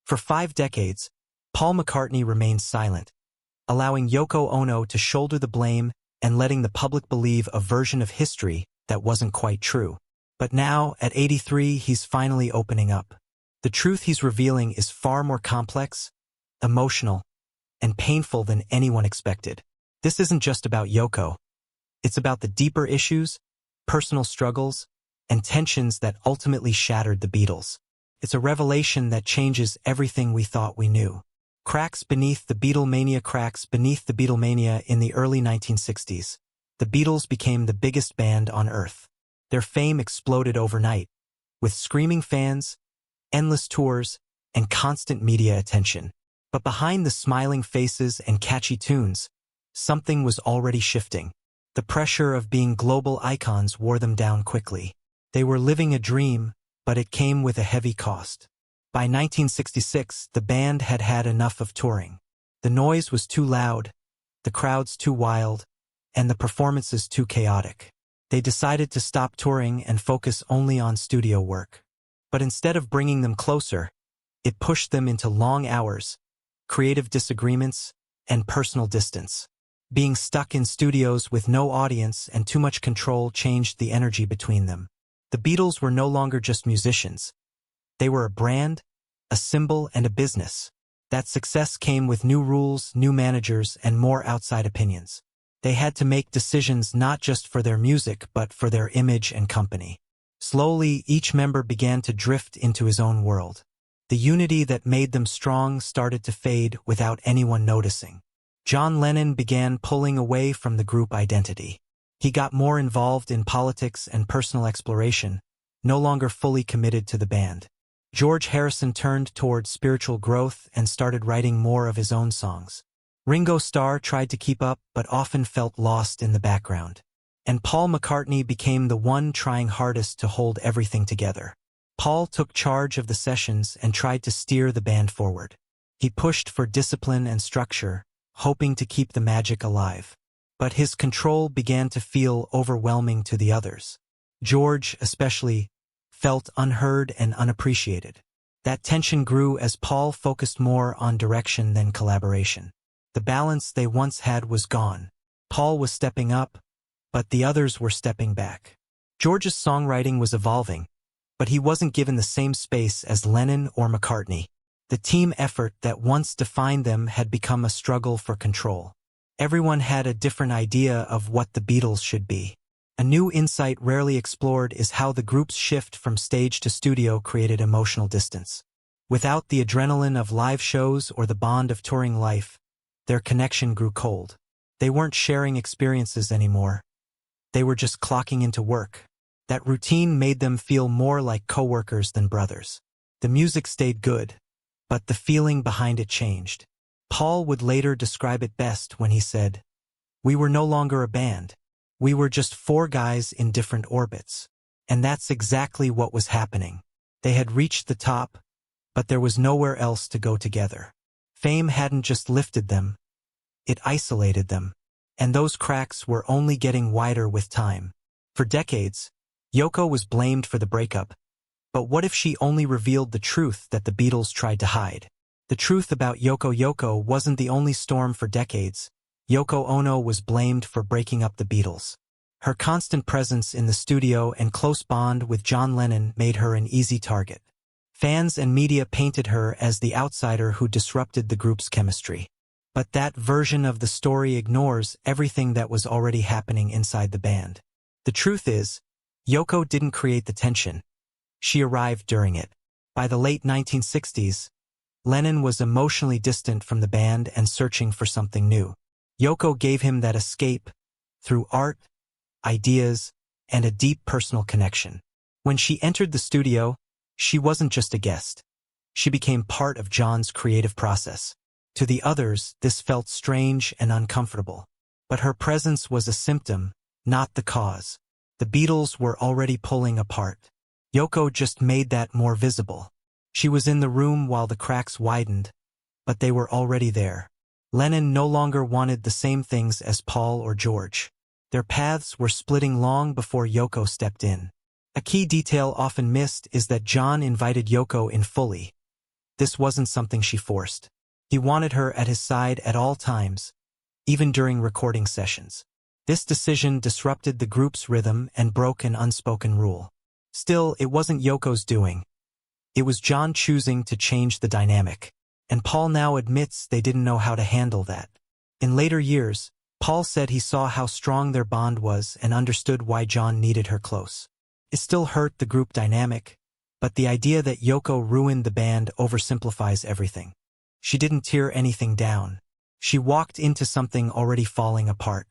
For 5 decades, Paul McCartney remained silent, allowing Yoko Ono to shoulder the blame and letting the public believe a version of history that wasn't quite true. But now, at 83, he's finally opening up. The truth he's revealing is far more complex, emotional, and painful than anyone expected. This isn't just about Yoko. It's about the deeper issues, personal struggles, and tensions that ultimately shattered the Beatles. It's a revelation that changes everything we thought we knew. Cracks beneath the Beatlemania in the early 1960s. The Beatles became the biggest band on Earth. Their fame exploded overnight, with screaming fans, endless tours, and constant media attention. But behind the smiling faces and catchy tunes, something was already shifting. The pressure of being global icons wore them down quickly. They were living a dream, but it came with a heavy cost. By 1966, the band had had enough of touring. The noise was too loud, the crowds too wild, and the performances too chaotic. They decided to stop touring and focus only on studio work. But instead of bringing them closer, it pushed them into long hours, creative disagreements, and personal distance. Being stuck in studios with no audience and too much control changed the energy between them. The Beatles were no longer just musicians. They were a brand, a symbol, and a business. That success came with new rules, new managers, and more outside opinions. They had to make decisions not just for their music but for their image and company. Slowly, each member began to drift into his own world. The unity that made them strong started to fade without anyone noticing. John Lennon began pulling away from the group identity. He got more involved in politics and personal exploration, no longer fully committed to the band. George Harrison turned toward spiritual growth and started writing more of his own songs. Ringo Starr tried to keep up but often felt lost in the background. And Paul McCartney became the one trying hardest to hold everything together. Paul took charge of the sessions and tried to steer the band forward. He pushed for discipline and structure, hoping to keep the magic alive. But his control began to feel overwhelming to the others. George, especially, felt unheard and unappreciated. That tension grew as Paul focused more on direction than collaboration. The balance they once had was gone. Paul was stepping up, but the others were stepping back. George's songwriting was evolving, but he wasn't given the same space as Lennon or McCartney. The team effort that once defined them had become a struggle for control. Everyone had a different idea of what the Beatles should be. A new insight rarely explored is how the group's shift from stage to studio created emotional distance. Without the adrenaline of live shows or the bond of touring life, their connection grew cold. They weren't sharing experiences anymore. They were just clocking into work. That routine made them feel more like coworkers than brothers. The music stayed good, but the feeling behind it changed. Paul would later describe it best when he said, "We were no longer a band. We were just 4 guys in different orbits." And that's exactly what was happening. They had reached the top, but there was nowhere else to go together. Fame hadn't just lifted them, it isolated them. And those cracks were only getting wider with time. For decades, Yoko was blamed for the breakup. But what if she only revealed the truth that the Beatles tried to hide? The truth about Yoko wasn't the only storm for decades. Yoko Ono was blamed for breaking up the Beatles. Her constant presence in the studio and close bond with John Lennon made her an easy target. Fans and media painted her as the outsider who disrupted the group's chemistry. But that version of the story ignores everything that was already happening inside the band. The truth is, Yoko didn't create the tension. She arrived during it. By the late 1960s, Lennon was emotionally distant from the band and searching for something new. Yoko gave him that escape through art, ideas, and a deep personal connection. When she entered the studio, she wasn't just a guest. She became part of John's creative process. To the others, this felt strange and uncomfortable. But her presence was a symptom, not the cause. The Beatles were already pulling apart. Yoko just made that more visible. She was in the room while the cracks widened, but they were already there. Lennon no longer wanted the same things as Paul or George. Their paths were splitting long before Yoko stepped in. A key detail often missed is that John invited Yoko in fully. This wasn't something she forced. He wanted her at his side at all times, even during recording sessions. This decision disrupted the group's rhythm and broke an unspoken rule. Still, it wasn't Yoko's doing. It was John choosing to change the dynamic. And Paul now admits they didn't know how to handle that. In later years, Paul said he saw how strong their bond was and understood why John needed her close. It still hurt the group dynamic, but the idea that Yoko ruined the band oversimplifies everything. She didn't tear anything down. She walked into something already falling apart.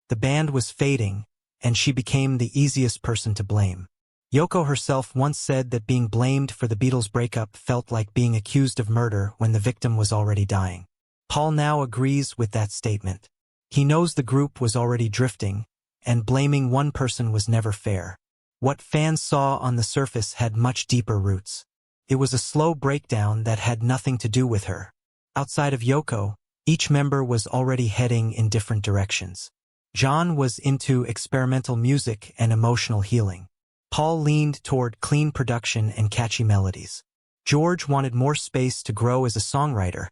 The band was fading, and she became the easiest person to blame. Yoko herself once said that being blamed for the Beatles' breakup felt like being accused of murder when the victim was already dying. Paul now agrees with that statement. He knows the group was already drifting, and blaming one person was never fair. What fans saw on the surface had much deeper roots. It was a slow breakdown that had nothing to do with her. Outside of Yoko, each member was already heading in different directions. John was into experimental music and emotional healing. Paul leaned toward clean production and catchy melodies. George wanted more space to grow as a songwriter,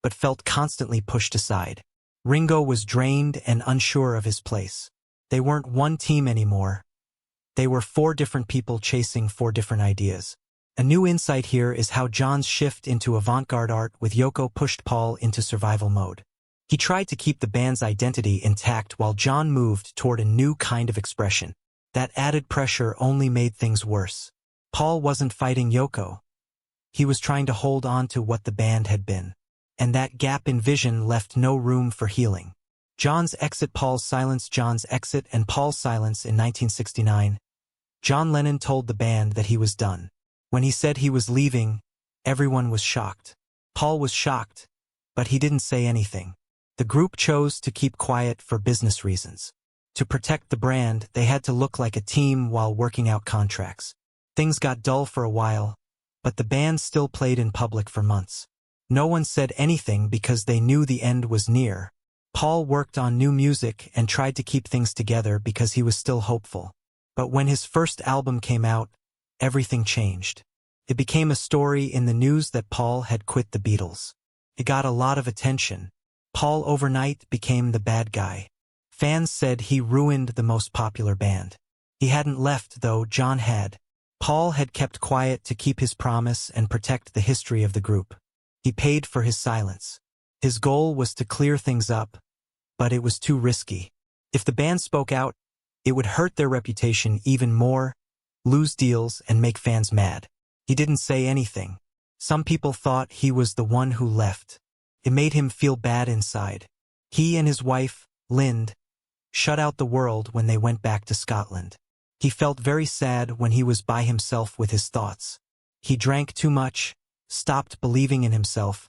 but felt constantly pushed aside. Ringo was drained and unsure of his place. They weren't one team anymore. They were 4 different people chasing 4 different ideas. A new insight here is how John's shift into avant-garde art with Yoko pushed Paul into survival mode. He tried to keep the band's identity intact while John moved toward a new kind of expression. That added pressure only made things worse. Paul wasn't fighting Yoko. He was trying to hold on to what the band had been. And that gap in vision left no room for healing. John's exit, Paul's silence, John's exit and Paul's silence in 1969. John Lennon told the band that he was done. When he said he was leaving, everyone was shocked. Paul was shocked, but he didn't say anything. The group chose to keep quiet for business reasons. To protect the brand, they had to look like a team while working out contracts. Things got dull for a while, but the band still played in public for months. No one said anything because they knew the end was near. Paul worked on new music and tried to keep things together because he was still hopeful. But when his first album came out, everything changed. It became a story in the news that Paul had quit the Beatles. It got a lot of attention. Paul overnight became the bad guy. Fans said he ruined the most popular band. He hadn't left, though. John had. Paul had kept quiet to keep his promise and protect the history of the group. He paid for his silence. His goal was to clear things up, but it was too risky. If the band spoke out, it would hurt their reputation even more, lose deals, and make fans mad. He didn't say anything. Some people thought he was the one who left. It made him feel bad inside. He and his wife, Lind, shut out the world when they went back to Scotland. He felt very sad when he was by himself with his thoughts. He drank too much, stopped believing in himself,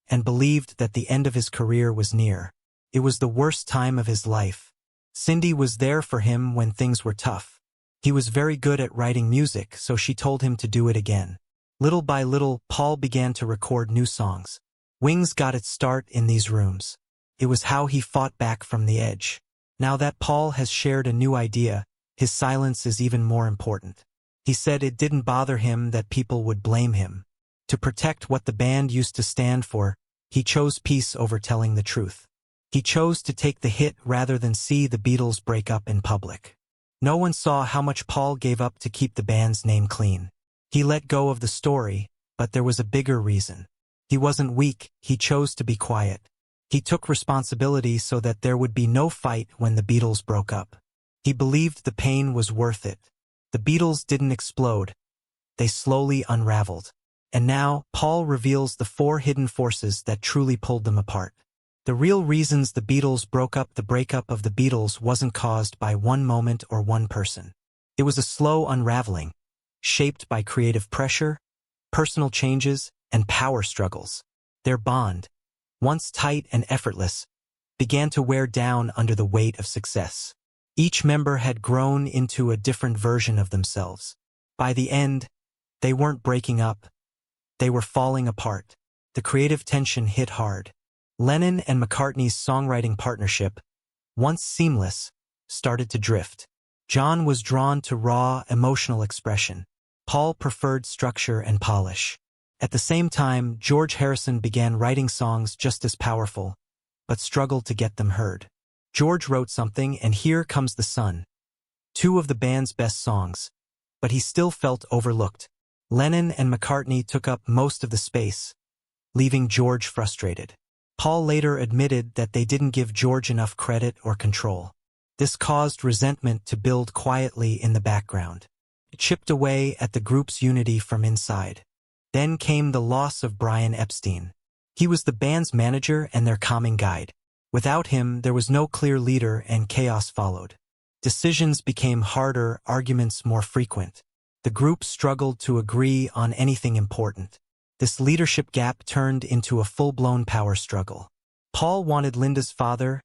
and believed that the end of his career was near. It was the worst time of his life. Cindy was there for him when things were tough. He was very good at writing music, so she told him to do it again. Little by little, Paul began to record new songs. Wings got its start in these rooms. It was how he fought back from the edge. Now that Paul has shared a new idea, his silence is even more important. He said it didn't bother him that people would blame him. To protect what the band used to stand for, he chose peace over telling the truth. He chose to take the hit rather than see the Beatles break up in public. No one saw how much Paul gave up to keep the band's name clean. He let go of the story, but there was a bigger reason. He wasn't weak, he chose to be quiet. He took responsibility so that there would be no fight when the Beatles broke up. He believed the pain was worth it. The Beatles didn't explode. They slowly unraveled. And now, Paul reveals the 4 hidden forces that truly pulled them apart. The real reasons the Beatles broke up. The breakup of the Beatles wasn't caused by one moment or one person. It was a slow unraveling, shaped by creative pressure, personal changes, and power struggles. Their bond, once tight and effortless, began to wear down under the weight of success. Each member had grown into a different version of themselves. By the end, they weren't breaking up. They were falling apart. The creative tension hit hard. Lennon and McCartney's songwriting partnership, once seamless, started to drift. John was drawn to raw, emotional expression. Paul preferred structure and polish. At the same time, George Harrison began writing songs just as powerful, but struggled to get them heard. George wrote Something and Here Comes the Sun, two of the band's best songs, but he still felt overlooked. Lennon and McCartney took up most of the space, leaving George frustrated. Paul later admitted that they didn't give George enough credit or control. This caused resentment to build quietly in the background. It chipped away at the group's unity from inside. Then came the loss of Brian Epstein. He was the band's manager and their calming guide. Without him, there was no clear leader and chaos followed. Decisions became harder, arguments more frequent. The group struggled to agree on anything important. This leadership gap turned into a full-blown power struggle. Paul wanted Linda's father,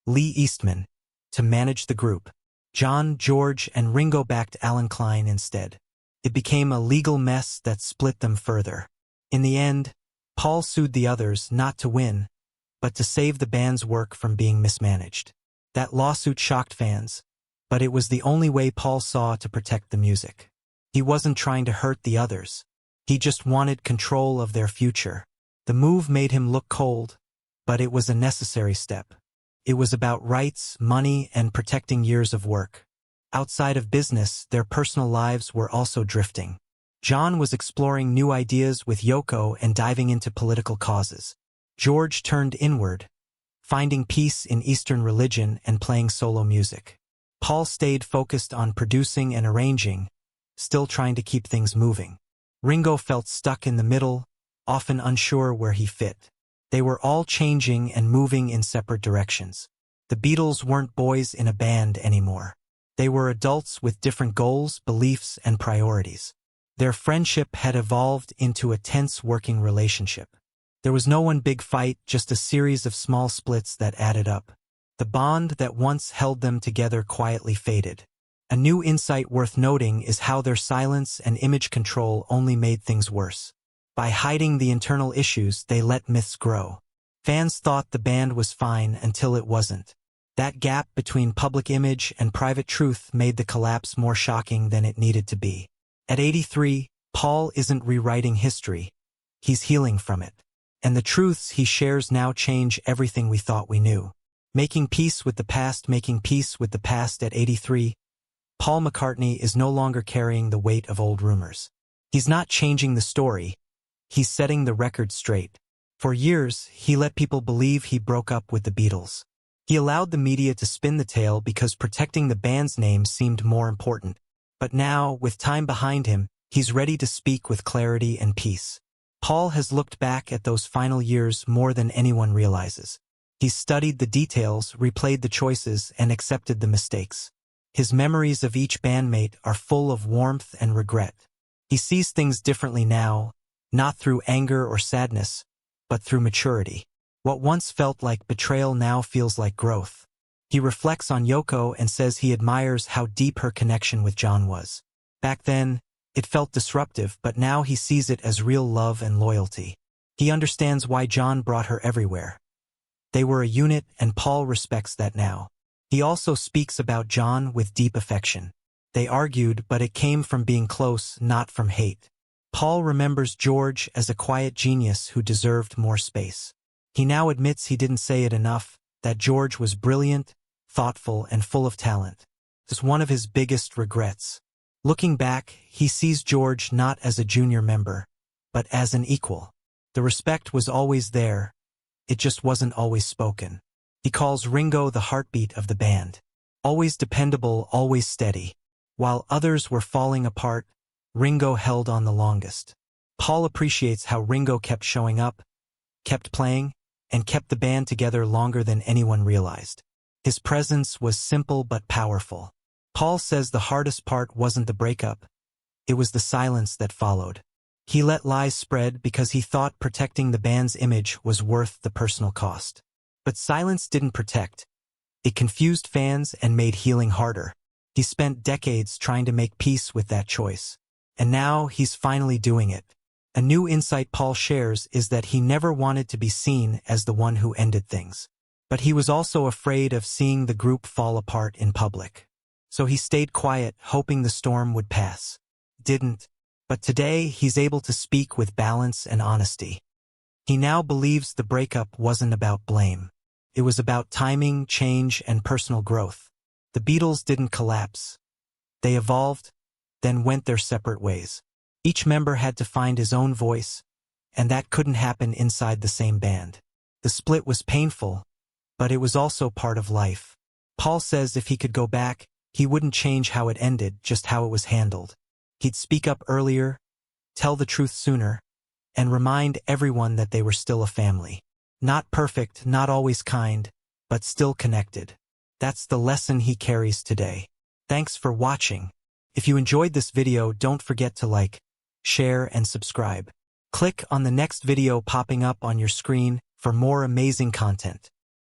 Lee Eastman, to manage the group. John, George, and Ringo backed Alan Klein instead. It became a legal mess that split them further. In the end, Paul sued the others not to win, but to save the band's work from being mismanaged. That lawsuit shocked fans, but it was the only way Paul saw to protect the music. He wasn't trying to hurt the others. He just wanted control of their future. The move made him look cold, but it was a necessary step. It was about rights, money, and protecting years of work. Outside of business, their personal lives were also drifting. John was exploring new ideas with Yoko and diving into political causes. George turned inward, finding peace in Eastern religion and playing solo music. Paul stayed focused on producing and arranging, still trying to keep things moving. Ringo felt stuck in the middle, often unsure where he fit. They were all changing and moving in separate directions. The Beatles weren't boys in a band anymore. They were adults with different goals, beliefs, and priorities. Their friendship had evolved into a tense working relationship. There was no one big fight, just a series of small splits that added up. The bond that once held them together quietly faded. A new insight worth noting is how their silence and image control only made things worse. By hiding the internal issues, they let myths grow. Fans thought the band was fine until it wasn't. That gap between public image and private truth made the collapse more shocking than it needed to be. At 83, Paul isn't rewriting history. He's healing from it. And the truths he shares now change everything we thought we knew. Making peace with the past at 83, Paul McCartney is no longer carrying the weight of old rumors. He's not changing the story. He's setting the record straight. For years, he let people believe he broke up with the Beatles. He allowed the media to spin the tale because protecting the band's name seemed more important. But now, with time behind him, he's ready to speak with clarity and peace. Paul has looked back at those final years more than anyone realizes. He's studied the details, replayed the choices, and accepted the mistakes. His memories of each bandmate are full of warmth and regret. He sees things differently now, not through anger or sadness, but through maturity. What once felt like betrayal now feels like growth. He reflects on Yoko and says he admires how deep her connection with John was. Back then, it felt disruptive, but now he sees it as real love and loyalty. He understands why John brought her everywhere. They were a unit, and Paul respects that now. He also speaks about John with deep affection. They argued, but it came from being close, not from hate. Paul remembers George as a quiet genius who deserved more space. He now admits he didn't say it enough, that George was brilliant, thoughtful, and full of talent. It's one of his biggest regrets. Looking back, he sees George not as a junior member, but as an equal. The respect was always there. It just wasn't always spoken. He calls Ringo the heartbeat of the band. Always dependable, always steady. While others were falling apart, Ringo held on the longest. Paul appreciates how Ringo kept showing up, kept playing, and kept the band together longer than anyone realized. His presence was simple but powerful. Paul says the hardest part wasn't the breakup, it was the silence that followed. He let lies spread because he thought protecting the band's image was worth the personal cost. But silence didn't protect. It confused fans and made healing harder. He spent decades trying to make peace with that choice. And now he's finally doing it. A new insight Paul shares is that he never wanted to be seen as the one who ended things. But he was also afraid of seeing the group fall apart in public. So he stayed quiet, hoping the storm would pass. Didn't. But today, he's able to speak with balance and honesty. He now believes the breakup wasn't about blame. It was about timing, change, and personal growth. The Beatles didn't collapse. They evolved, then went their separate ways. Each member had to find his own voice, and that couldn't happen inside the same band. The split was painful, but it was also part of life. Paul says if he could go back, he wouldn't change how it ended, just how it was handled. He'd speak up earlier, tell the truth sooner, and remind everyone that they were still a family. Not perfect, not always kind, but still connected. That's the lesson he carries today. Thanks for watching. If you enjoyed this video, don't forget to like, share, and subscribe. Click on the next video popping up on your screen for more amazing content.